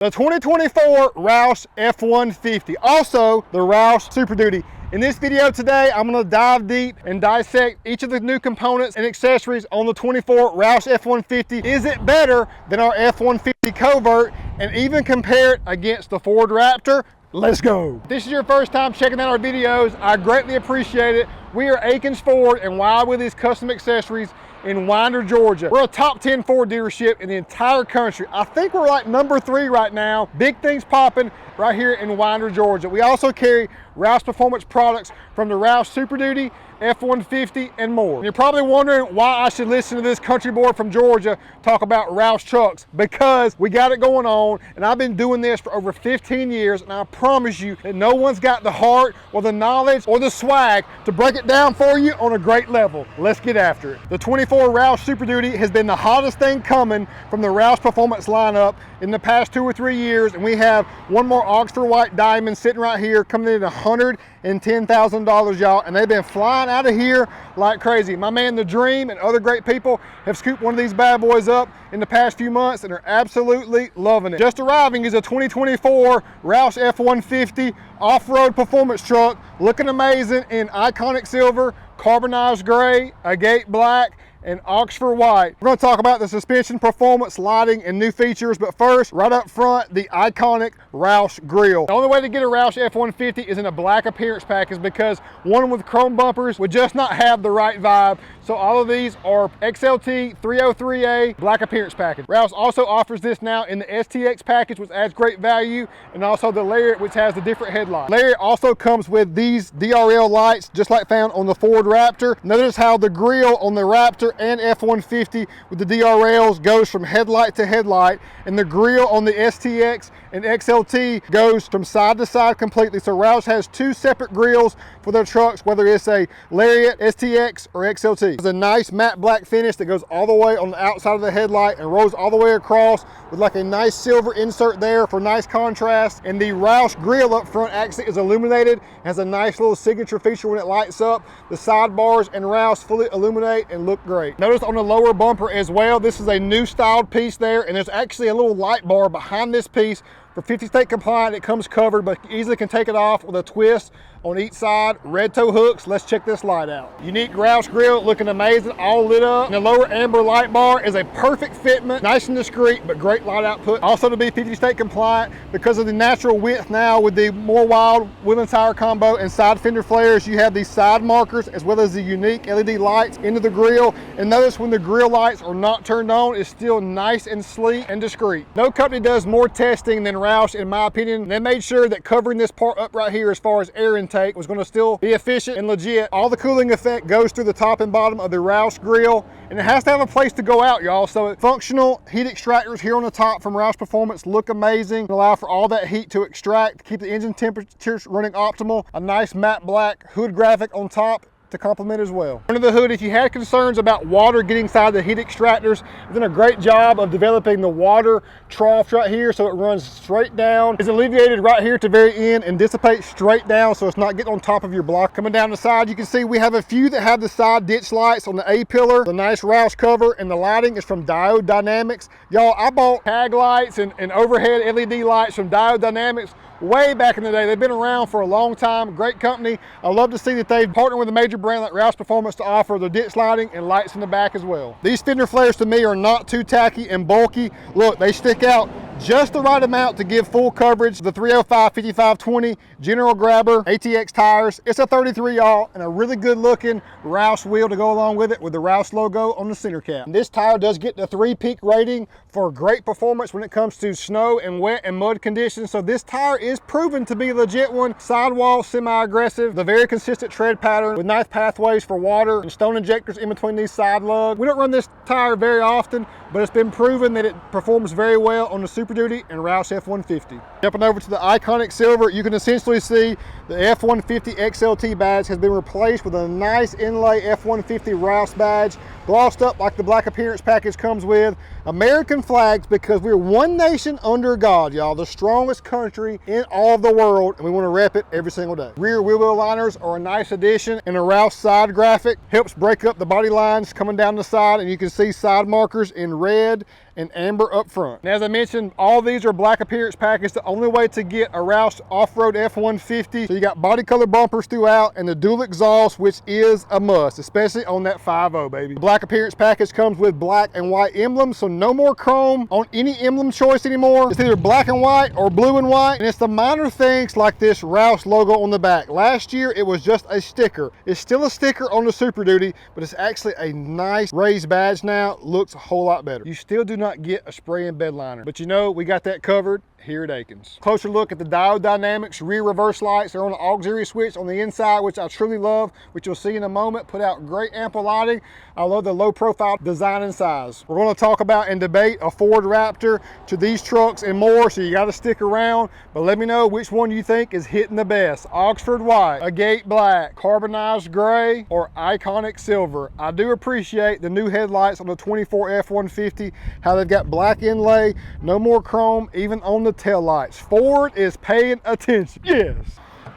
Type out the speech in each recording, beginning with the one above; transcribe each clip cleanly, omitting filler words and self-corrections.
The 2024 ROUSH F150, also the ROUSH Super Duty. In this video today, I'm gonna dive deep and dissect each of the new components and accessories on the 24 ROUSH F150. Is it better than our F150 Covert, and even compare it against the Ford Raptor? Let's go. If this is your first time checking out our videos, I greatly appreciate it. We are Akins Ford and Wild Willies Custom Accessories in Winder, Georgia. We're a top 10 Ford dealership in the entire country. I think we're like number 3 right now. Big things popping right here in Winder, Georgia. We also carry ROUSH Performance products from the ROUSH Super Duty, F150, and more. And you're probably wondering why I should listen to this country boy from Georgia talk about ROUSH trucks, because we got it going on, and I've been doing this for over 15 years, and I promise you that no one's got the heart or the knowledge or the swag to break it down for you on a great level. Let's get after it. The 24 ROUSH Super Duty has been the hottest thing coming from the ROUSH Performance lineup in the past 2 or 3 years, and we have one more Oxford White Diamond sitting right here coming in at $110,000, y'all, and they've been flying out of here like crazy. My man The Dream and other great people have scooped one of these bad boys up in the past few months and are absolutely loving it. Just arriving is a 2024 ROUSH F150 off-road performance truck, looking amazing in iconic silver, carbonized gray, agate black, and Oxford White. We're going to talk about the suspension, performance, lighting, and new features, but first, right up front, the iconic ROUSH grille. The only way to get a ROUSH F150 is in a black appearance package, because one with chrome bumpers would just not have the right vibe. So all of these are XLT 303A black appearance package. ROUSH also offers this now in the STX package, which adds great value, and also the Lariat, which has the different headlights. Lariat also comes with these DRL lights, just like found on the Ford Raptor. Notice how the grille on the Raptor and F150 with the DRLs goes from headlight to headlight, and the grille on the STX and XLT goes from side to side completely. So ROUSH has 2 separate grills for their trucks, whether it's a Lariat, STX, or XLT. It's a nice matte black finish that goes all the way on the outside of the headlight and rolls all the way across with like a nice silver insert there for nice contrast. And the ROUSH grille up front actually is illuminated, has a nice little signature feature when it lights up. The sidebars and ROUSH fully illuminate and look great. Notice on the lower bumper as well, this is a new styled piece there, and there's actually a little light bar behind this piece. For 50 state compliant, it comes covered, but you easily can take it off with a twist on each side. Red toe hooks. Let's check this light out. Unique ROUSH grille, looking amazing, all lit up. And the lower amber light bar is a perfect fitment, nice and discreet, but great light output. Also to be 50 state compliant, because of the natural width now with the more Wild Willies tire combo and side fender flares, you have these side markers as well as the unique LED lights into the grille. And notice when the grille lights are not turned on, it's still nice and sleek and discreet. No company does more testing than ROUSH, in my opinion. They made sure that covering this part up right here as far as air intake was going to still be efficient and legit. All the cooling effect goes through the top and bottom of the ROUSH grille, and it has to have a place to go out, y'all. So functional heat extractors here on the top from ROUSH Performance look amazing, and allow for all that heat to extract, keep the engine temperatures running optimal. A nice matte black hood graphic on top to complement as well. Under the hood, if you had concerns about water getting inside the heat extractors, they've done a great job of developing the water trough right here, so it runs straight down. It's alleviated right here at the very end and dissipates straight down, so it's not getting on top of your block. Coming down the side, you can see we have a few that have the side ditch lights on the A-pillar, the nice ROUSH cover, and the lighting is from Diode Dynamics. Y'all, I bought tag lights and overhead LED lights from Diode Dynamics way back in the day. They've been around for a long time, great company. I love to see that they've partnered with a major brand like ROUSH Performance to offer the ditch lighting and lights in the back as well. These fender flares to me are not too tacky and bulky. Look, they stick out just the right amount to give full coverage. The 305/5520 General Grabber ATX tires. It's a 33, y'all, and a really good looking ROUSH wheel to go along with it with the ROUSH logo on the center cap. And this tire does get the 3 peak rating for great performance when it comes to snow and wet and mud conditions. So this tire is proven to be a legit one. Sidewall, semi-aggressive, the very consistent tread pattern with nice pathways for water and stone injectors in between these side lugs. We don't run this tire very often, but it's been proven that it performs very well on the Super Duty and ROUSH F150. Jumping over to the iconic silver, you can essentially see the F150 XLT badge has been replaced with a nice inlay F150 ROUSH badge, glossed up like the black appearance package comes with. American flags, because we're one nation under God, y'all, the strongest country in all of the world, and we want to rep it every single day. Rear wheel well liners are a nice addition, and a ROUSH side graphic helps break up the body lines coming down the side, and you can see side markers in red and amber up front. And as I mentioned, all these are black appearance package. The only way to get a ROUSH off-road F-150. So you got body color bumpers throughout and the dual exhaust, which is a must, especially on that 5.0, baby. The black appearance package comes with black and white emblems, so no more chrome on any emblem choice anymore. It's either black and white or blue and white, and it's the minor things like this ROUSH logo on the back. Last year, it was just a sticker. It's still a sticker on the Super Duty, but it's actually a nice raised badge now. Looks a whole lot better. You still do not get a spray and bed liner, but you know, we got that covered here at Akins. Closer look at the diode dynamics, rear reverse lights. They're on an auxiliary switch on the inside, which I truly love, which you'll see in a moment. Put out great ample lighting. I love the low profile design and size. We're going to talk about and debate a Ford Raptor to these trucks and more, so you got to stick around. But let me know which one you think is hitting the best. Oxford white, agate black, carbonized gray, or iconic silver. I do appreciate the new headlights on the 24 F-150, how they've got black inlay, no more chrome, even on the tail lights. Ford is paying attention. Yes.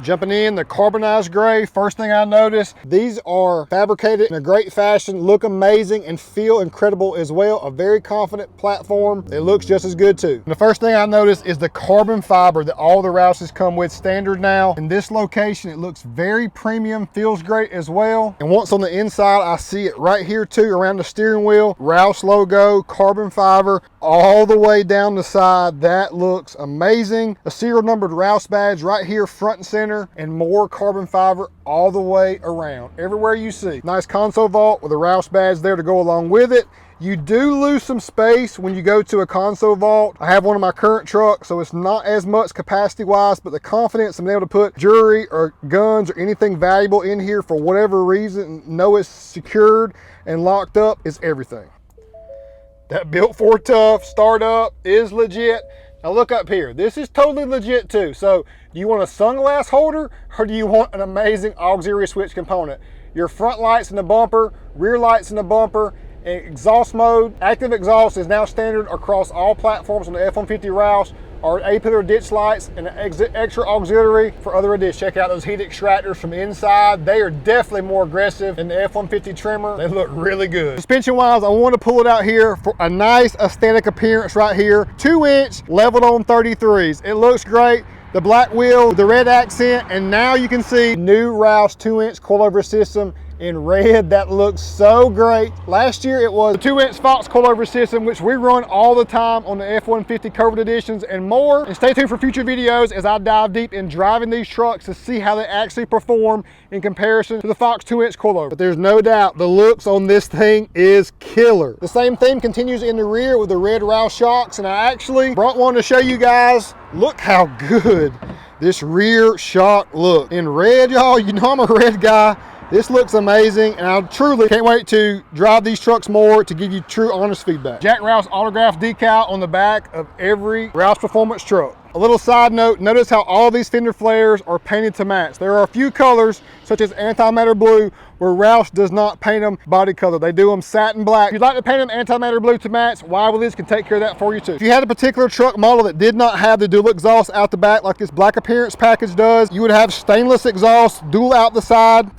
Jumping in the carbonized gray, first thing I noticed, these are fabricated in a great fashion, look amazing and feel incredible as well. A very confident platform. It looks just as good too. And the first thing I noticed is the carbon fiber that all the ROUSHs come with standard now. In this location, it looks very premium, feels great as well. And once on the inside, I see it right here too, around the steering wheel, ROUSH logo, carbon fiber, all the way down the side. That looks amazing. A serial numbered ROUSH badge right here, front and center, and more carbon fiber all the way around, everywhere you see. Nice console vault with a ROUSH badge there to go along with it. You do lose some space when you go to a console vault. I have one in my current truck, so it's not as much capacity wise, but the confidence of being able to put jewelry or guns or anything valuable in here for whatever reason, know it's secured and locked up, is everything. That Built For Tough startup is legit. Now look up here, this is totally legit too. So do you want a sunglass holder or do you want an amazing auxiliary switch component? Your front lights in the bumper, rear lights in the bumper, exhaust mode. Active exhaust is now standard across all platforms on the F-150 ROUSH, or A-pillar ditch lights and an extra auxiliary for other additions. Check out those heat extractors from inside. They are definitely more aggressive than the F-150 trimmer. They look really good. Suspension wise, I want to pull it out here for a nice aesthetic appearance right here. 2-inch leveled on 33s. It looks great. The black wheel, the red accent, and now you can see new ROUSH 2-inch coilover system in red. That looks so great. Last year it was the 2-inch Fox coilover system, which we run all the time on the F-150 covered editions and more. And stay tuned for future videos as I dive deep in driving these trucks to see how they actually perform in comparison to the Fox 2-inch coilover. But there's no doubt the looks on this thing is killer. The same theme continues in the rear with the red ROUSH shocks, and I actually brought one to show you guys. Look how good this rear shock look in red, y'all. You know I'm a red guy. This looks amazing, and I truly can't wait to drive these trucks more to give you true, honest feedback. Jack Roush autograph decal on the back of every ROUSH Performance truck. A little side note, notice how all these fender flares are painted to match. There are a few colors, such as antimatter blue, where ROUSH does not paint them body color. They do them satin black. If you'd like to paint them antimatter blue to match, Wild Willies can take care of that for you too. If you had a particular truck model that did not have the dual exhaust out the back like this black appearance package does, you would have stainless exhaust, dual out the side.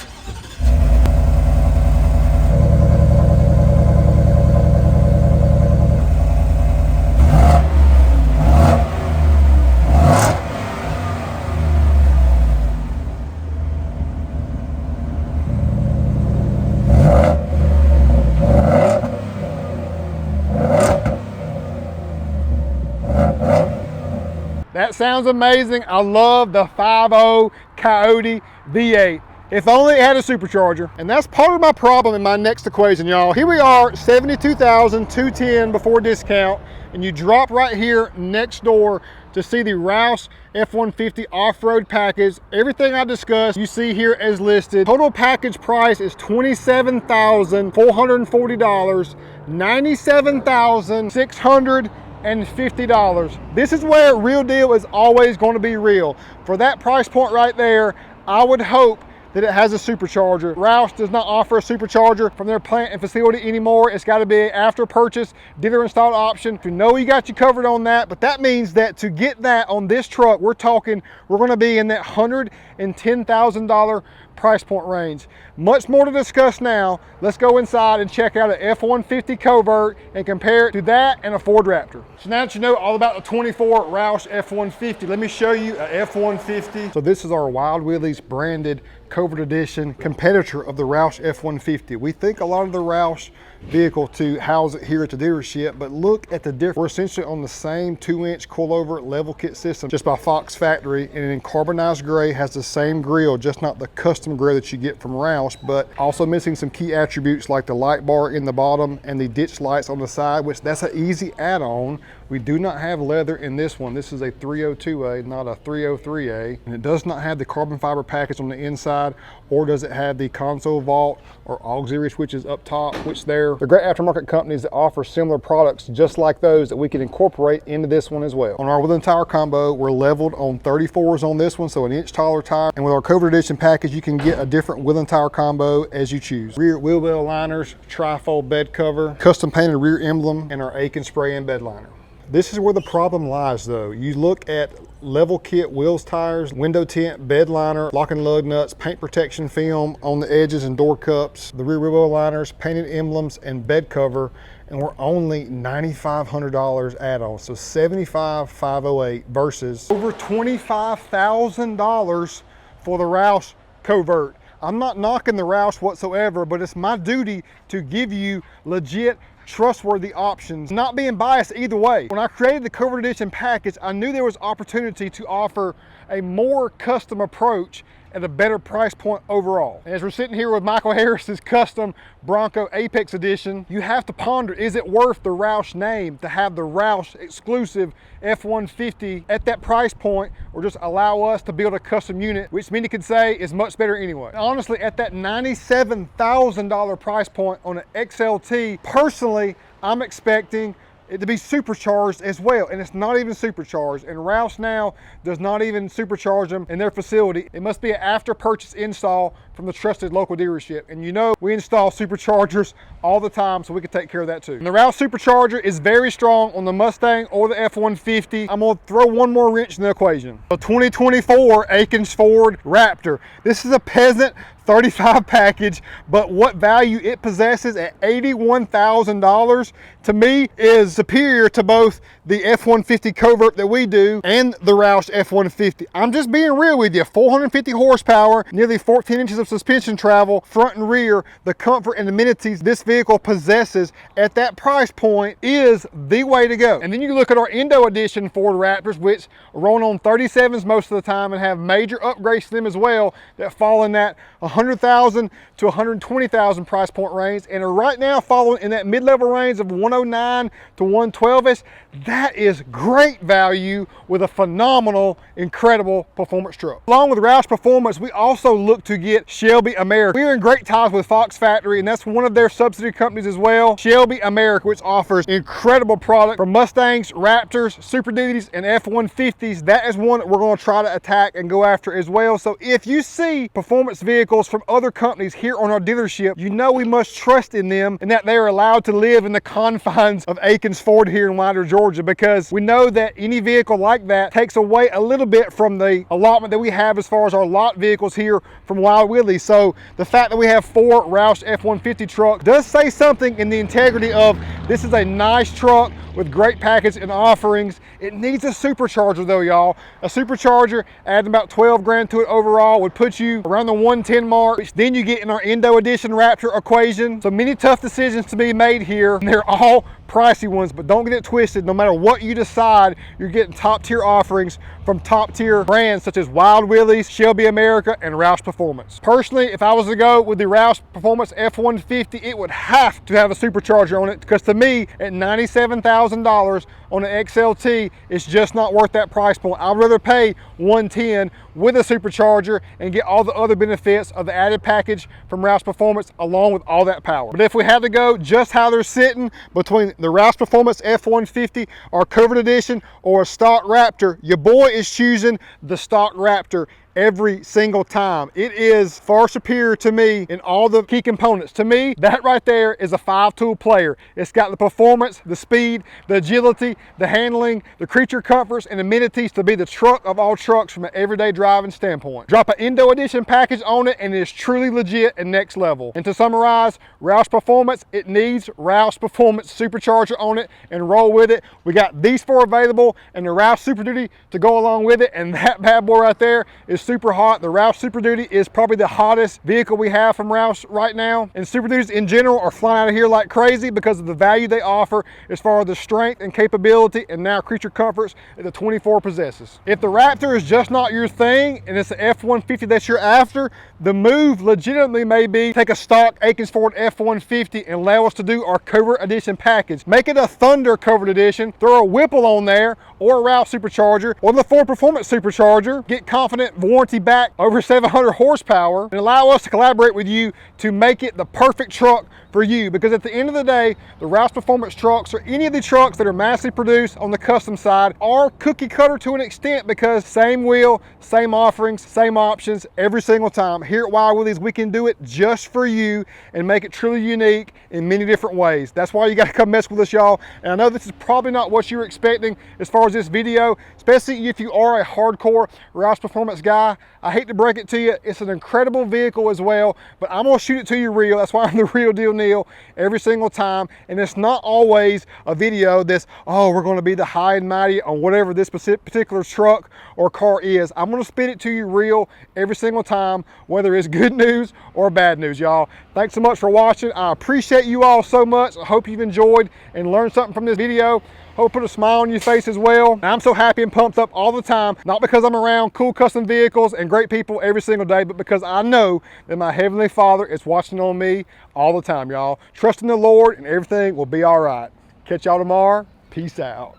That sounds amazing. I love the 5.0 Coyote V8. If only it had a supercharger. And that's part of my problem in my next equation, y'all. Here we are, $72,210 before discount, and you drop right here next door to see the ROUSH F-150 off-road package. Everything I discussed, you see here as listed. Total package price is $27,440, $97,650. This is where real deal is always going to be real. For that price point right there, I would hope that it has a supercharger. ROUSH does not offer a supercharger from their plant and facility anymore. It's got to be an after purchase dealer installed option. You know you got you covered on that, but that means that to get that on this truck, we're going to be in that $110,000 price point range. Much more to discuss now. Let's go inside and check out an F-150 Covert and compare it to that and a Ford Raptor. So now that you know all about the 24 ROUSH F-150, let me show you a F-150. So this is our Wild Willies branded Covert Edition competitor of the ROUSH F-150. We think a lot of the ROUSH vehicle to house it here at the dealership, but look at the difference. We're essentially on the same 2-inch coilover level kit system just by Fox Factory, and in carbonized gray, has the same grille, just not the custom grille that you get from ROUSH, but also missing some key attributes like the light bar in the bottom and the ditch lights on the side, which that's an easy add-on. We do not have leather in this one. This is a 302A, not a 303A, and it does not have the carbon fiber package on the inside, or does it have the console vault or auxiliary switches up top, which they're great aftermarket companies that offer similar products just like those that we can incorporate into this one as well. On our wheel and tire combo, we're leveled on 34s on this one, so an inch taller tire, and with our Covert Edition package, you can get a different wheel and tire combo as you choose. Rear wheel well liners, tri-fold bed cover, custom painted rear emblem, and our Akins spray and bed liner. This is where the problem lies though. You look at level kit wheels, tires, window tint, bed liner, lock and lug nuts, paint protection film on the edges and door cups, the rear wheel liners, painted emblems, and bed cover, and we're only $9,500 add-on, so $75,508 versus over $25,000 for the ROUSH Covert. I'm not knocking the ROUSH whatsoever, but it's my duty to give you legit trustworthy options, not being biased either way. When I created the Covert Edition package, I knew there was opportunity to offer a more custom approach at a better price point overall. And as we're sitting here with Michael Harris's custom Bronco Apex Edition, you have to ponder, is it worth the ROUSH name to have the ROUSH exclusive F-150 at that price point, or just allow us to build a custom unit, which many could say is much better anyway. Honestly, at that $97,000 price point on an XLT, personally, I'm expecting it to be supercharged as well, and it's not even supercharged, and ROUSH now does not even supercharge them in their facility. It must be an after purchase install from the trusted local dealership, and you know we install superchargers all the time, so we can take care of that too. And the ROUSH supercharger is very strong on the Mustang or the F-150. I'm gonna throw one more wrench in the equation. The 2024 Akins Ford Raptor. This is a peasant 35 package, but what value it possesses at $81,000 to me is superior to both the F-150 Covert that we do and the ROUSH F-150. I'm just being real with you. 450 horsepower, nearly 14 inches of suspension travel, front and rear, the comfort and amenities this vehicle possesses at that price point is the way to go. And then you look at our Indo Edition Ford Raptors, which run on 37s most of the time and have major upgrades to them as well that fall in that $100,000 to $120,000 price point range, and are right now following in that mid-level range of 109 to 112ish. That is great value with a phenomenal, incredible performance truck. Along with ROUSH Performance, we also look to get Shelby America. We're in great ties with Fox Factory, and that's one of their subsidiary companies as well, Shelby America, which offers incredible product for Mustangs, Raptors, Super Duties, and F-150s. That is one that we're going to try to attack and go after as well. So if you see performance vehicles from other companies here on our dealership, you know we must trust in them and that they are allowed to live in the confines of Akins Ford here in Wilder, Georgia, because we know that any vehicle like that takes away a little bit from the allotment that we have as far as our lot vehicles here from Wild Willies. So the fact that we have 4 ROUSH F-150 trucks does say something in the integrity of this is a nice truck with great package and offerings. It needs a supercharger though, y'all. A supercharger, adding about 12 grand to it overall, would put you around the 110 mark, which then you get in our Indo Edition Raptor equation. So many tough decisions to be made here, and they're all pricey ones, but don't get it twisted. No matter what you decide, you're getting top tier offerings from top tier brands such as Wild Willies, Shelby America, and ROUSH Performance. Personally, if I was to go with the ROUSH Performance F-150, it would have to have a supercharger on it, because to me, at $97,000 on an XLT, it's just not worth that price point. I'd rather pay $110 with a supercharger and get all the other benefits of the added package from ROUSH Performance along with all that power. But if we had to go just how they're sitting between the ROUSH Performance F-150 or Covert Edition or a stock Raptor, your boy is choosing the stock Raptor every single time. It is far superior to me in all the key components. To me, that right there is a 5-tool player. It's got the performance, the speed, the agility, the handling, the creature comforts, and amenities to be the truck of all trucks from an everyday driving standpoint. Drop an Indo Edition package on it and it is truly legit and next level. And to summarize, ROUSH Performance, it needs ROUSH Performance Supercharger on it and roll with it. We got these 4 available and the ROUSH Super Duty to go along with it, and that bad boy right there is super hot. The ROUSH Super Duty is probably the hottest vehicle we have from ROUSH right now, and Super Duties in general are flying out of here like crazy because of the value they offer as far as the strength and capability and now creature comforts that the 24 possesses. If the Raptor is just not your thing and it's the F-150 that you're after, the move legitimately may be take a stock Akins Ford F-150 and allow us to do our Covert Edition package. Make it a Thunder Covert Edition, throw a Whipple on there, or a ROUSH Supercharger, or the Ford Performance Supercharger, get confident warranty back over 700 horsepower, and allow us to collaborate with you to make it the perfect truck for you. Because at the end of the day, the ROUSH Performance trucks, or any of the trucks that are massively produced on the custom side, are cookie cutter to an extent because same wheel, same offerings, same options every single time. Here at Wild Willies, we can do it just for you and make it truly unique in many different ways. That's why you got to come mess with us, y'all. And I know this is probably not what you were expecting as far as this video, especially if you are a hardcore ROUSH Performance guy. I hate to break it to you, it's an incredible vehicle as well, but I'm gonna shoot it to you real. That's why I'm the real deal Neal every single time. And it's not always a video that's, oh, we're gonna be the high and mighty on whatever this particular truck or car is. I'm gonna spit it to you real every single time, whether it's good news or bad news, y'all. Thanks so much for watching. I appreciate you all so much. I hope you've enjoyed and learned something from this video. Hope put a smile on your face as well. I'm so happy and pumped up all the time, not because I'm around cool custom vehicles and great people every single day, but because I know that my Heavenly Father is watching on me all the time, y'all. Trust in the Lord and everything will be all right. Catch y'all tomorrow. Peace out.